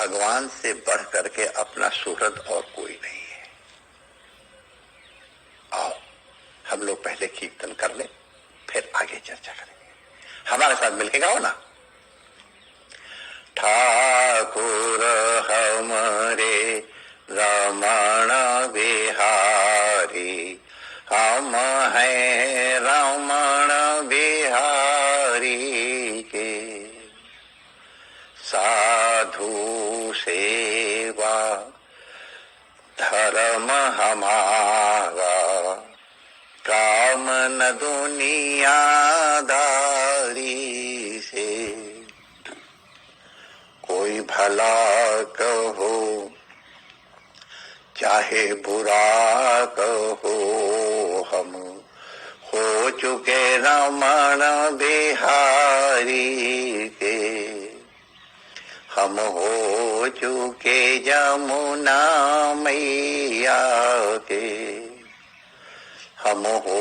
भगवान से बढ़ करके अपना सुहृद और कोई नहीं है। आओ हम लोग पहले कीर्तन कर ले, फिर आगे चर्चा करेंगे। हमारे साथ मिलके गाओ ना। ठाकुर हमरे रमण बिहारी, हम हैं रमण बिहारी के। साधु सेवा धर्म हमारा, काम न दुनियादारी से। कोई भला कहो चाहे बुरा कहो, हम हो चुके रमण बिहारी के। हम हो चुके जमुना मैया के। हम हो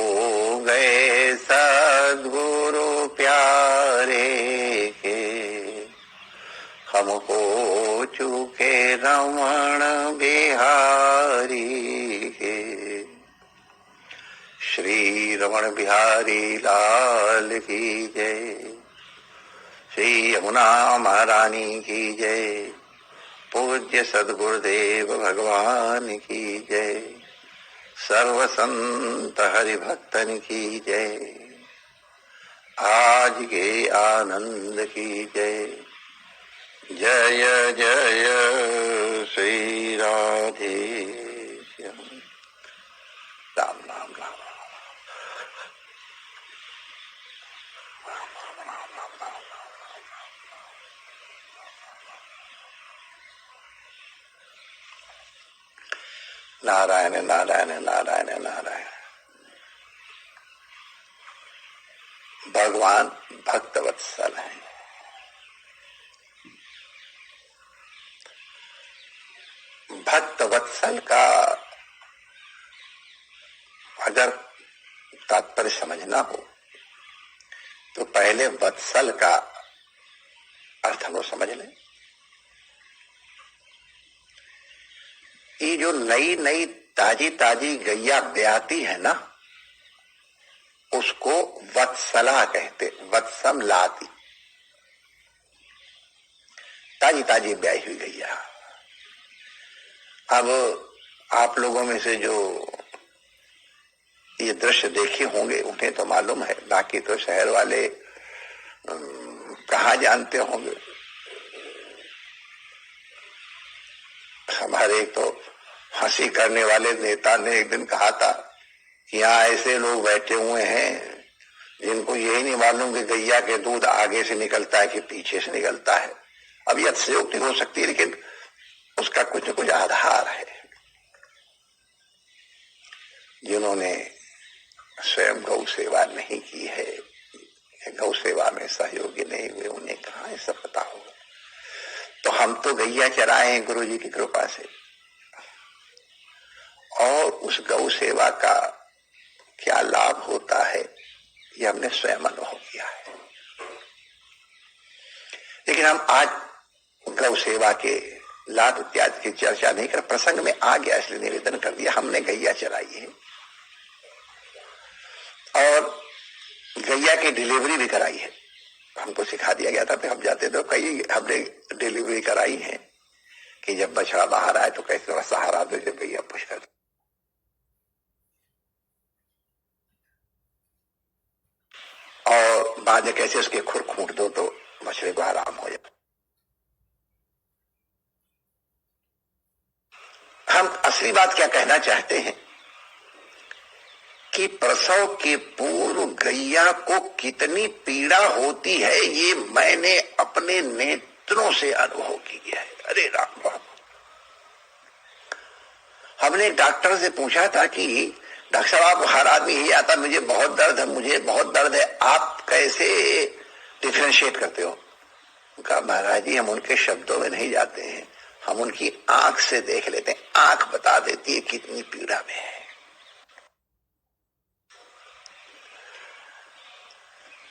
गए सद्गुरु प्यारे के। हम हो चुके रमण बिहारी के। श्री रमण बिहारी लाल की जय। श्री यमुना महारानी की जय। पूज्य सद्गुरुदेव भगवान की जय। सर्व संत हरिभक्तन की जय। आज के आनंद की जय। जय जय श्री राधे श्याम। राम राम राम नारायण नारायण नारायण नारायण। भगवान भक्त वत्सल है। भक्त वत्सल का अगर तात्पर्य समझना हो तो पहले वत्सल का अर्थ हम लोग समझ लें। ये जो नई नई ताजी ताजी गैया ब्याती है ना, उसको वत्सला कहते। वत्सम लाती, ताजी ताजी ब्याई हुई गैया। अब आप लोगों में से जो ये दृश्य देखे होंगे उन्हें तो मालूम है, बाकी तो शहर वाले कहाँ जानते होंगे। हमारे तो हंसी करने वाले नेता ने एक दिन कहा था कि यहाँ ऐसे लोग बैठे हुए हैं जिनको यही नहीं मालूम कि गैया के दूध आगे से निकलता है कि पीछे से निकलता है। अब यह अतिशयोक्ति हो सकती है, लेकिन उसका कुछ न कुछ आधार है। जिन्होंने स्वयं गौ सेवा नहीं की है, गौ सेवा में सहयोगी नहीं हुए, उन्हें कहाँ ऐसा पता होगा। तो हम तो गैया चराए हैं गुरु जी की कृपा से, और उस गौ सेवा का क्या लाभ होता है ये हमने स्वयं अनुभव किया है। लेकिन हम आज गौ सेवा के लाभ इत्यादि की चर्चा नहीं कर, प्रसंग में आ गया इसलिए निवेदन कर दिया। हमने गैया चराई है और गैया की डिलीवरी भी कराई है। हमको सिखा दिया गया था, फिर हम जाते तो कई हमने डिलीवरी कराई है कि जब बछड़ा बाहर आए तो कैसे सहारा दो, जब गैया पुश कर और बाद में कैसे उसके खुर खूंट दो तो बछड़े को आराम हो जाए। हम असली बात क्या कहना चाहते हैं कि प्रसव के पूर्व गैया को कितनी पीड़ा होती है ये मैंने अपने नेत्रों से अनुभव किया है। अरे राम बाबू, हमने डॉक्टर से पूछा था कि डॉक्टर साहब हर आदमी यही आता, मुझे बहुत दर्द है, मुझे बहुत दर्द है, आप कैसे डिफरेंशिएट करते हो? कहा महाराज जी हम उनके शब्दों में नहीं जाते हैं, हम उनकी आंख से देख लेते हैं। आंख बता देती है कितनी पीड़ा में है।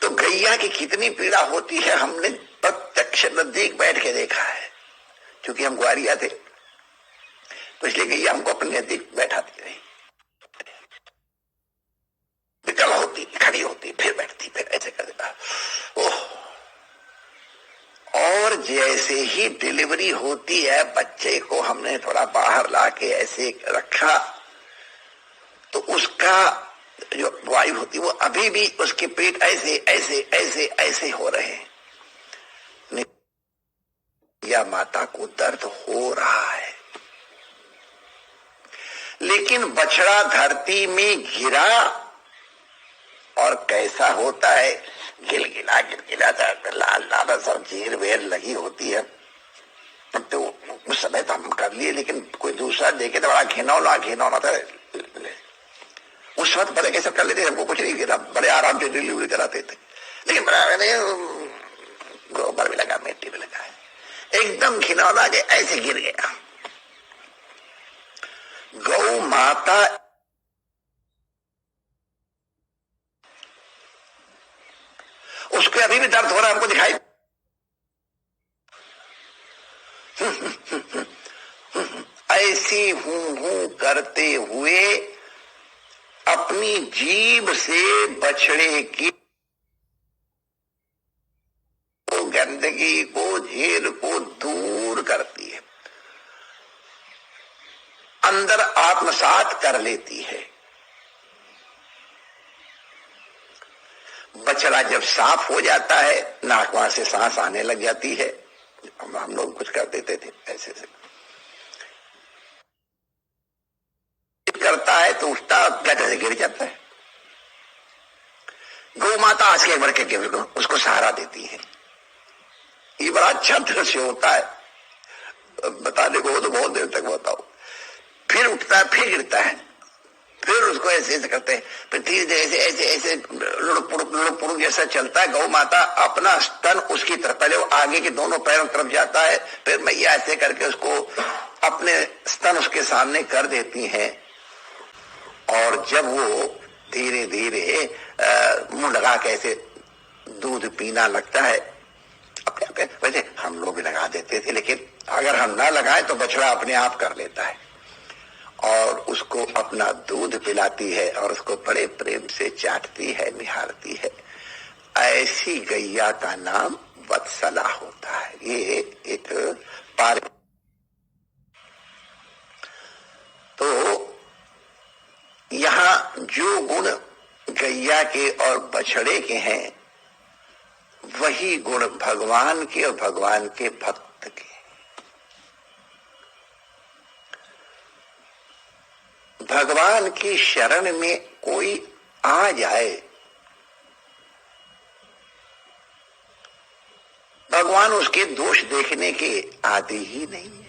तो गैया की कितनी पीड़ा होती है हमने प्रत्यक्ष नजदीक बैठ के देखा है। चूंकि हम ग्वारिया थे तो इसलिए गैया हमको अपने नजदीक बैठाती रही, विकल होती, खड़ी होती, फिर बैठती, फिर ऐसे कर देता। ओह, और जैसे ही डिलीवरी होती है बच्चे को हमने थोड़ा बाहर लाके ऐसे रखा तो उसका जो वायु होती वो अभी भी उसके पेट ऐसे ऐसे ऐसे ऐसे हो रहे हैं। या माता को दर्द हो रहा है, लेकिन बछड़ा धरती में गिरा और कैसा होता है, गिलगिला गिलगिला लाल लाल सब चीर वेर लगी होती है। तो उस समय तो हम कर लिए, लेकिन कोई दूसरा देखे तो बड़ा घिनौना था। उस वक्त बड़े कैसे कर लेते, हमको कुछ नहीं गिरा, बड़े आराम से डिलीवरी कराते थे। लेकिन गोबर भी लगा, मिट्टी भी लगा, एकदम घिनौना के ऐसे गिर गया। गौ माता उसके अभी भी दर्द हो रहा है, हमको दिखाई ऐसी हूं करते हुए अपनी जीभ से बछड़े की गंदगी को, झील को दूर करती है, अंदर आत्मसात कर लेती है। बछड़ा जब साफ हो जाता है, नाक वहां से सांस आने लग जाती है। हम लोग कुछ कर देते थे ऐसे से, करता है तो उठता गड्ढे से गिर जाता है। गौ माता आज के बढ़ के उसको सहारा देती है। ये बड़ा अच्छा दृश्य होता है, बताने को तो बहुत देर तक बताओ। फिर उठता है, फिर गिरता है, फिर उसको ऐसे ऐसे करते हैं, फिर धीरे धीरे ऐसे ऐसे ऐसे लुढ़क पुढ़क जैसा चलता है। गौ माता अपना स्तन उसकी तरफ, पहले वो आगे के दोनों पैरों की तरफ जाता है, फिर मैया ऐसे करके उसको अपने स्तन उसके सामने कर देती हैं। और जब वो धीरे धीरे मुंह लगा के ऐसे दूध पीना लगता है, अपने अपने, वैसे हम लोग भी लगा देते थे, लेकिन अगर हम ना लगाएं तो बछड़ा अपने आप कर लेता है और उसको अपना दूध पिलाती है और उसको बड़े प्रेम से चाटती है, निहारती है। ऐसी गैया का नाम वत्सला होता है। ये एक पार। तो यहां जो गुण गैया के और बछड़े के हैं, वही गुण भगवान के और भगवान के भक्त के। भगवान की शरण में कोई आ जाए, भगवान उसके दोष देखने के आदि ही नहीं है।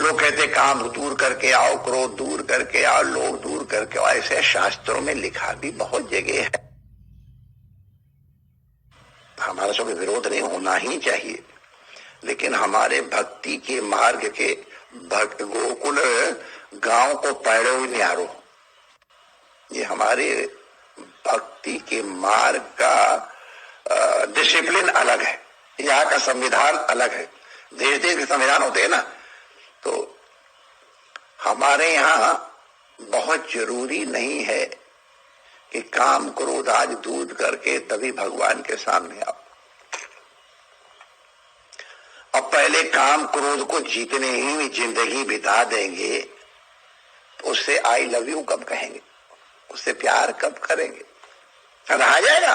लोग कहते काम दूर करके आओ, क्रोध दूर करके आओ, लोभ दूर करके आओ। ऐसे शास्त्रों में लिखा भी बहुत जगह है, हमारा सब विरोध नहीं होना ही चाहिए। लेकिन हमारे भक्ति के मार्ग के भक्त गोकुल गांव को पैड़ो ही निहारो। ये हमारे भक्ति के मार्ग का डिसिप्लिन अलग है, यहाँ का संविधान अलग है। देश देश के संविधान होते हैं ना, तो हमारे यहाँ बहुत जरूरी नहीं है कि काम क्रोध आज दूर करके तभी भगवान के सामने आओ। अब पहले काम क्रोध को जीतने ही में जिंदगी बिता देंगे तो उससे आई लव यू कब कहेंगे, उससे प्यार कब करेंगे, रहा जाएगा।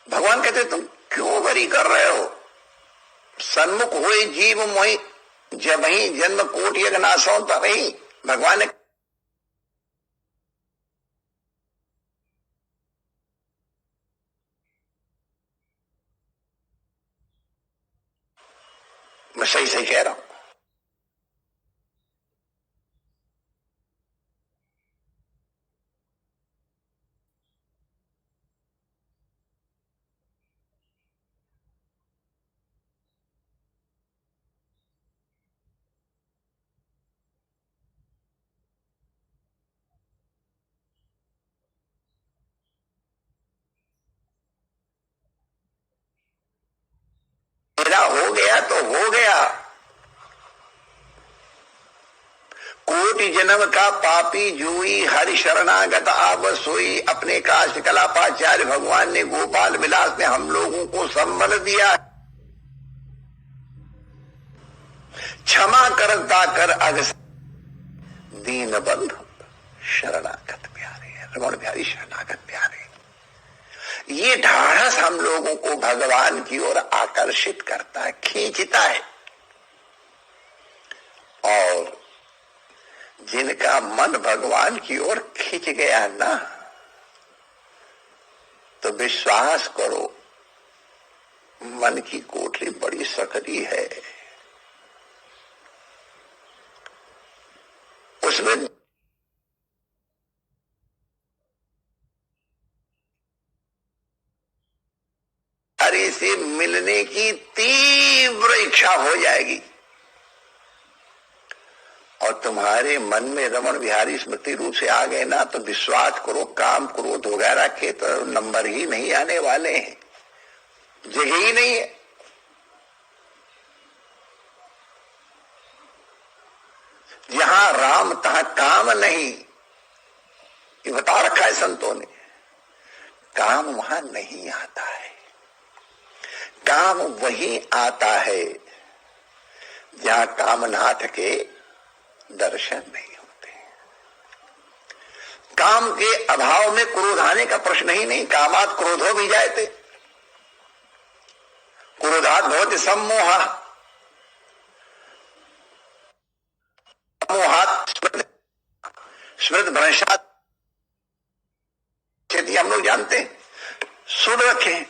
भगवान कहते तुम क्यों बरी कर रहे हो, सन्मुख हुए जीव मोहि जब ही जन्म कोट यज्ञ नासो तभी। भगवान ने मैं सही सही कह रहा हूं। हो गया। कोटि जन्म का पापी जोई हरि शरणागत आब सोई। अपने काष्ठ कलापाचार्य भगवान ने गोपाल विलास में हम लोगों को संबल दिया। क्षमा करता कर अग दीन बंधु शरणागत प्यारे। रमण बिहारी शरणागत प्यारे। ये ढाढ़स हम लोगों को भगवान की ओर आकर्षित करता है, खींचता है। और जिनका मन भगवान की ओर खिंच गया ना, तो विश्वास करो मन की कोठरी बड़ी सकरी है। उसमें हरि से मिलने की तीव्र इच्छा हो जाएगी। और तुम्हारे मन में रमण बिहारी स्मृति रूप से आ गए ना, तो विश्वास करो काम क्रोध वगैरह के तो नंबर ही नहीं आने वाले हैं, जगह ही नहीं है। जहां राम तहां काम नहीं, ये बता रखा है संतों ने। काम वहां नहीं आता है। काम वही आता है जहां कामनाथ के दर्शन नहीं होते। काम के अभाव में क्रोध आने का प्रश्न ही नहीं। कामात क्रोधो भी जाते, क्रोधात भवति सम्मोह, मोहात स्मृत भ्रंशात। खेती हम लोग जानते हैं, सुन रखे,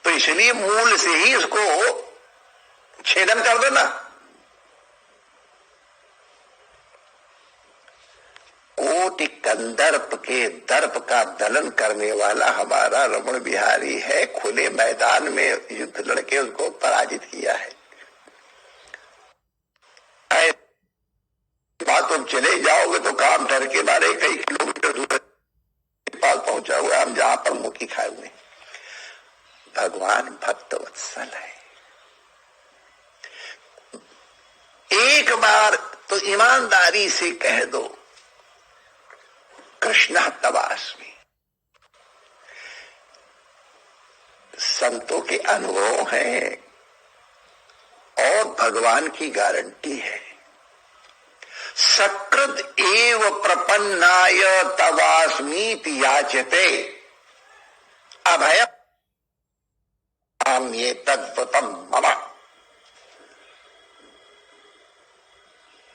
तो इसलिए मूल से ही उसको छेदन कर देना। कोटि कंदर्प के दर्प का दलन करने वाला हमारा रमण बिहारी है। खुले मैदान में युद्ध लड़के उसको पराजित किया है। बात तुम चले जाओगे तो काम डर के मारे कई किलोमीटर दूर पास पहुंचा हुआ, हम जहां पर मुखी खाए हुए। भगवान भक्त वत्सल है। एक बार तो ईमानदारी से कह दो कृष्णा तवास्मि। संतों के अनुभव है और भगवान की गारंटी है। सकृत एव प्रपन्नाय तवास्मीति याचते अभय ये तद्वतम मम।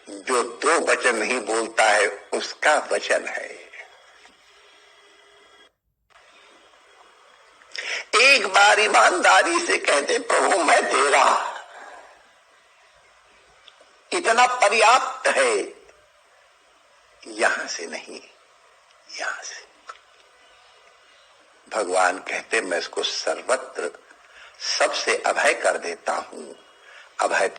जो दो वचन नहीं बोलता है उसका वचन है। एक बार ईमानदारी से कहते प्रभु मैं तेरा, इतना पर्याप्त है। यहां से नहीं, यहां से। भगवान कहते मैं इसको सर्वत्र सबसे अभय कर देता हूं। अभय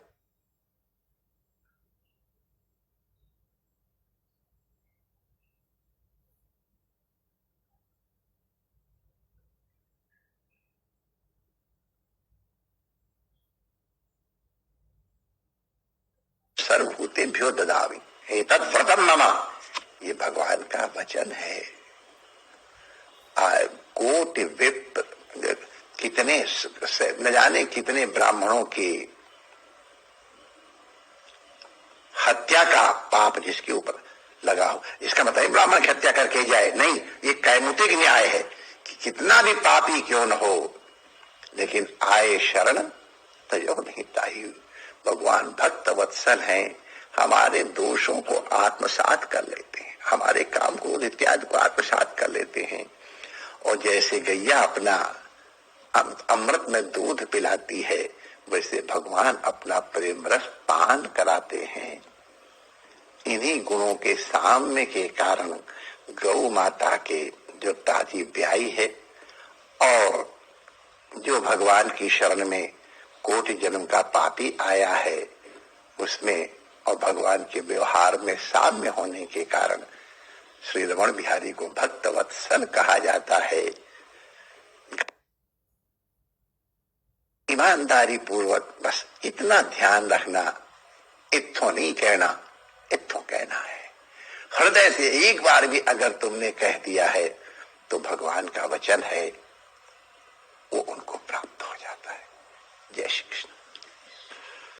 सर्वभूतेभ्यो ददामि एतत् व्रतम मम। ये भगवान का वचन है। कोटि विप्र, कितने न जाने कितने ब्राह्मणों की हत्या का पाप जिसके ऊपर लगा हो। इसका मतलब ब्राह्मण की हत्या करके जाए नहीं, ये कैमुतिक न्याय है कि कितना भी पापी क्यों न हो, लेकिन आए शरण तजो नहीं ताही। भगवान भक्त वत्सल हैं, हमारे दोषों को आत्मसात कर लेते हैं, हमारे काम क्रोध इत्यादि को आत्मसात कर लेते हैं। और जैसे गैया अपना अमृत में दूध पिलाती है, वैसे भगवान अपना प्रेम रस पान कराते हैं। इन्हीं गुणों के सामने के कारण गौ माता के जो ताजी ब्याई है और जो भगवान की शरण में कोटि जन्म का पापी आया है, उसमें और भगवान के व्यवहार में साम्य होने के कारण श्री रमण बिहारी को भक्त वत्सल कहा जाता है। ईमानदारी पूर्वक बस इतना ध्यान रखना, इत्थों नहीं कहना, इत्थों कहना है। हृदय से एक बार भी अगर तुमने कह दिया है तो भगवान का वचन है, वो उनको प्राप्त हो जाता है। जय श्री